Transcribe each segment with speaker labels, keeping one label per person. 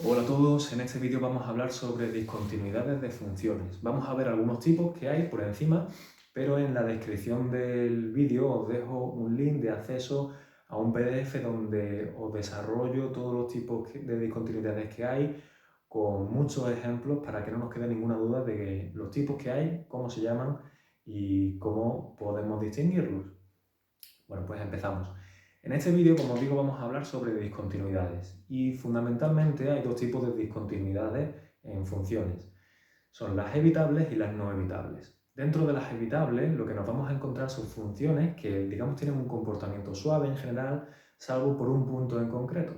Speaker 1: Hola a todos, en este vídeo vamos a hablar sobre discontinuidades de funciones. Vamos a ver algunos tipos que hay por encima, pero en la descripción del vídeo os dejo un link de acceso a un PDF donde os desarrollo todos los tipos de discontinuidades que hay, con muchos ejemplos para que no nos quede ninguna duda de los tipos que hay, cómo se llaman y cómo podemos distinguirlos. Bueno, pues empezamos. En este vídeo, como os digo, vamos a hablar sobre discontinuidades y fundamentalmente hay dos tipos de discontinuidades en funciones. Son las evitables y las no evitables. Dentro de las evitables, lo que nos vamos a encontrar son funciones que, digamos, tienen un comportamiento suave en general, salvo por un punto en concreto.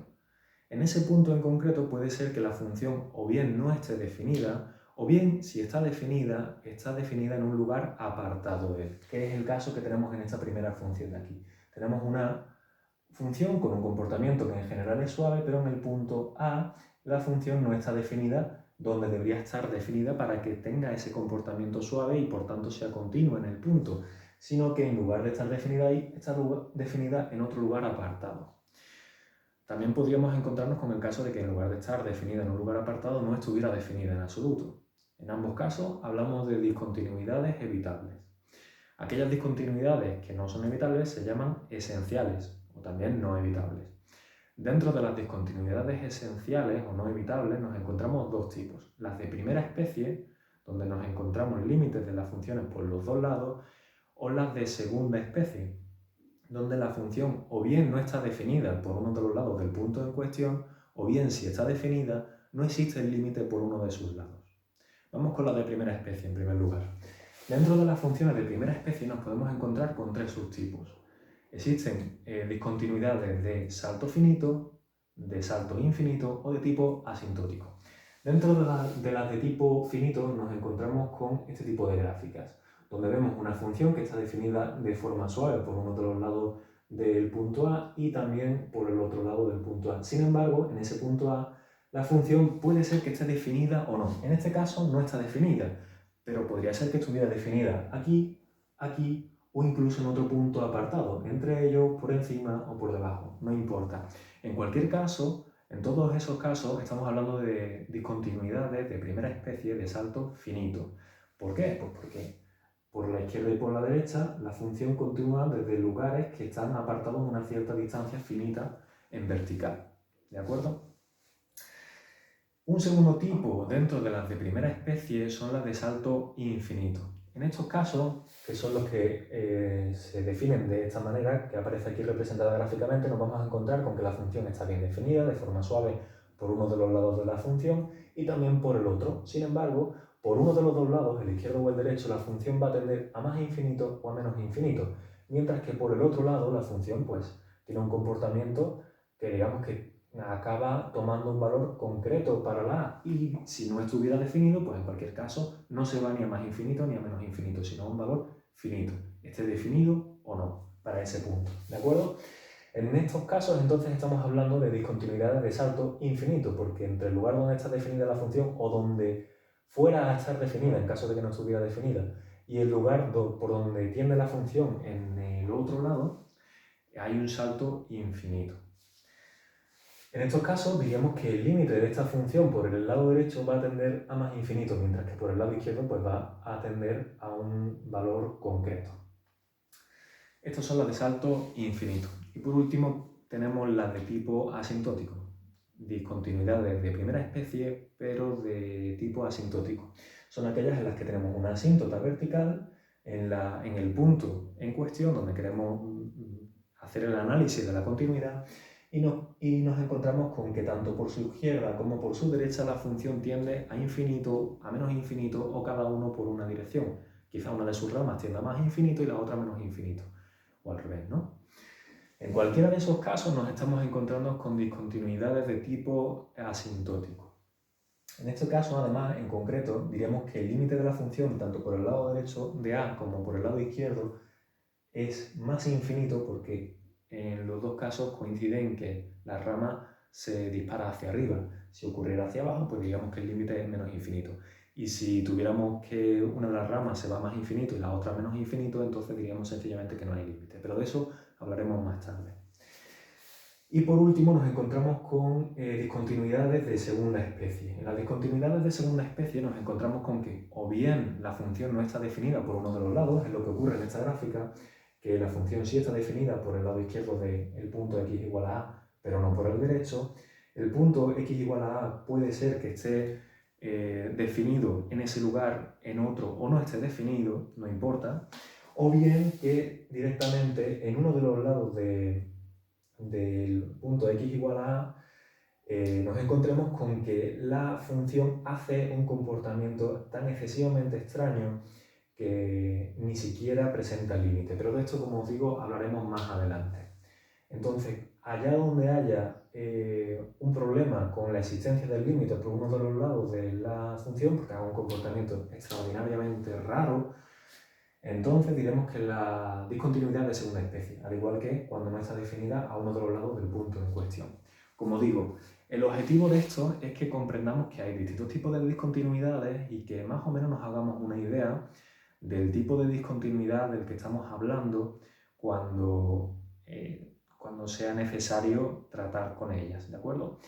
Speaker 1: En ese punto en concreto puede ser que la función o bien no esté definida, o bien, si está definida en un lugar apartado de él, que es el caso que tenemos en esta primera función de aquí. Tenemos una función con un comportamiento que en general es suave, pero en el punto A la función no está definida donde debería estar definida para que tenga ese comportamiento suave y por tanto sea continua en el punto, sino que en lugar de estar definida ahí, está definida en otro lugar apartado. También podríamos encontrarnos con el caso de que en lugar de estar definida en un lugar apartado no estuviera definida en absoluto. En ambos casos hablamos de discontinuidades evitables. Aquellas discontinuidades que no son evitables se llaman esenciales o también no evitables. Dentro de las discontinuidades esenciales o no evitables nos encontramos dos tipos. Las de primera especie, donde nos encontramos límites de las funciones por los dos lados, o las de segunda especie, donde la función o bien no está definida por uno de los lados del punto en cuestión, o bien si está definida, no existe el límite por uno de sus lados. Vamos con la de primera especie en primer lugar. Dentro de las funciones de primera especie nos podemos encontrar con tres subtipos. Existen discontinuidades de salto finito, de salto infinito o de tipo asintótico. Dentro de las de tipo finito nos encontramos con este tipo de gráficas, donde vemos una función que está definida de forma suave por uno de los lados del punto A y también por el otro lado del punto A. Sin embargo, en ese punto A, la función puede ser que esté definida o no. En este caso no está definida, pero podría ser que estuviera definida aquí, aquí o incluso en otro punto apartado, entre ellos por encima o por debajo, no importa. En cualquier caso, en todos esos casos estamos hablando de discontinuidades de primera especie de salto finito. ¿Por qué? Pues porque por la izquierda y por la derecha la función continúa desde lugares que están apartados a una cierta distancia finita en vertical. ¿De acuerdo? Un segundo tipo dentro de las de primera especie son las de salto infinito. En estos casos, que son los que se definen de esta manera, que aparece aquí representada gráficamente, nos vamos a encontrar con que la función está bien definida de forma suave por uno de los lados de la función y también por el otro. Sin embargo, por uno de los dos lados, el izquierdo o el derecho, la función va a tender a más infinito o a menos infinito, mientras que por el otro lado la función pues tiene un comportamiento que digamos que acaba tomando un valor concreto para la A y si no estuviera definido, pues en cualquier caso no se va ni a más infinito ni a menos infinito, sino a un valor finito, esté definido o no, para ese punto, ¿de acuerdo? En estos casos entonces estamos hablando de discontinuidades de salto infinito, porque entre el lugar donde está definida la función o donde fuera a estar definida en caso de que no estuviera definida y el lugar por donde tiende la función en el otro lado, hay un salto infinito. En estos casos diríamos que el límite de esta función por el lado derecho va a tender a más infinito, mientras que por el lado izquierdo pues va a tender a un valor concreto. Estas son las de salto infinito. Y por último tenemos las de tipo asintótico. Discontinuidades de primera especie, pero de tipo asintótico. Son aquellas en las que tenemos una asíntota vertical en el punto en cuestión donde queremos hacer el análisis de la continuidad y nos encontramos con que tanto por su izquierda como por su derecha la función tiende a infinito, a menos infinito o cada uno por una dirección. Quizá una de sus ramas tienda a más infinito y la otra menos infinito, o al revés, ¿no? En cualquiera de esos casos nos estamos encontrando con discontinuidades de tipo asintótico. En este caso, además, en concreto, diríamos que el límite de la función, tanto por el lado derecho de A como por el lado izquierdo, es más infinito porque en los dos casos coincide en que la rama se dispara hacia arriba. Si ocurriera hacia abajo, pues digamos que el límite es menos infinito. Y si tuviéramos que una de las ramas se va más infinito y la otra menos infinito, entonces diríamos sencillamente que no hay límite. Pero de eso hablaremos más tarde. Y por último nos encontramos con discontinuidades de segunda especie. En las discontinuidades de segunda especie nos encontramos con que o bien la función no está definida por uno de los lados, es lo que ocurre en esta gráfica, que la función sí está definida por el lado izquierdo del punto x igual a a, pero no por el derecho. El punto x igual a a puede ser que esté definido en ese lugar, en otro, o no esté definido, no importa, o bien que directamente en uno de los lados del punto x igual a a nos encontremos con que la función hace un comportamiento tan excesivamente extraño que ni siquiera presenta el límite. Pero de esto, como os digo, hablaremos más adelante. Entonces, allá donde haya un problema con la existencia del límite por uno de los lados de la función, porque haga un comportamiento extraordinariamente raro, entonces diremos que la discontinuidad de segunda especie, al igual que cuando no está definida a uno de los lados del punto en cuestión. Como digo, el objetivo de esto es que comprendamos que hay distintos tipos de discontinuidades y que más o menos nos hagamos una idea del tipo de discontinuidad del que estamos hablando cuando sea necesario tratar con ellas, ¿de acuerdo?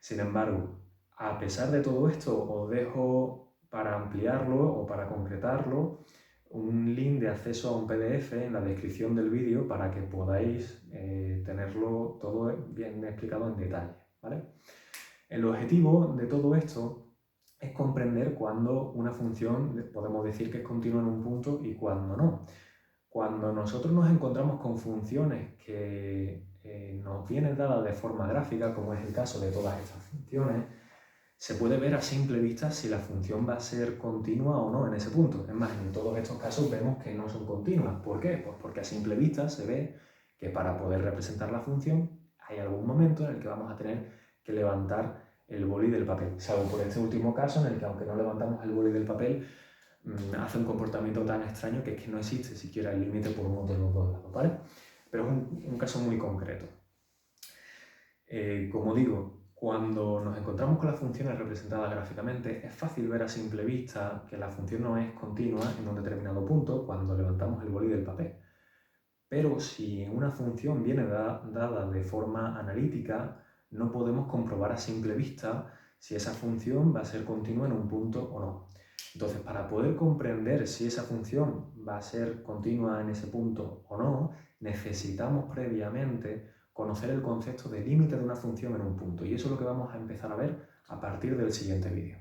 Speaker 1: Sin embargo, a pesar de todo esto, os dejo para ampliarlo o para concretarlo un link de acceso a un PDF en la descripción del vídeo para que podáis tenerlo todo bien explicado en detalle, ¿vale? El objetivo de todo esto es comprender cuándo una función podemos decir que es continua en un punto y cuándo no. Cuando nosotros nos encontramos con funciones que nos vienen dadas de forma gráfica, como es el caso de todas estas funciones, se puede ver a simple vista si la función va a ser continua o no en ese punto. Es más, en todos estos casos vemos que no son continuas. ¿Por qué? Pues porque a simple vista se ve que para poder representar la función hay algún momento en el que vamos a tener que levantar el boli del papel. Salvo por este último caso en el que aunque no levantamos el boli del papel, hace un comportamiento tan extraño que es que no existe siquiera el límite por uno de los dos lados, ¿vale? Pero es un caso muy concreto. Como digo, cuando nos encontramos con las funciones representadas gráficamente, es fácil ver a simple vista que la función no es continua en un determinado punto cuando levantamos el boli del papel. Pero si una función viene dada de forma analítica, no podemos comprobar a simple vista si esa función va a ser continua en un punto o no. Entonces, para poder comprender si esa función va a ser continua en ese punto o no, necesitamos previamente conocer el concepto de límite de una función en un punto. Y eso es lo que vamos a empezar a ver a partir del siguiente vídeo.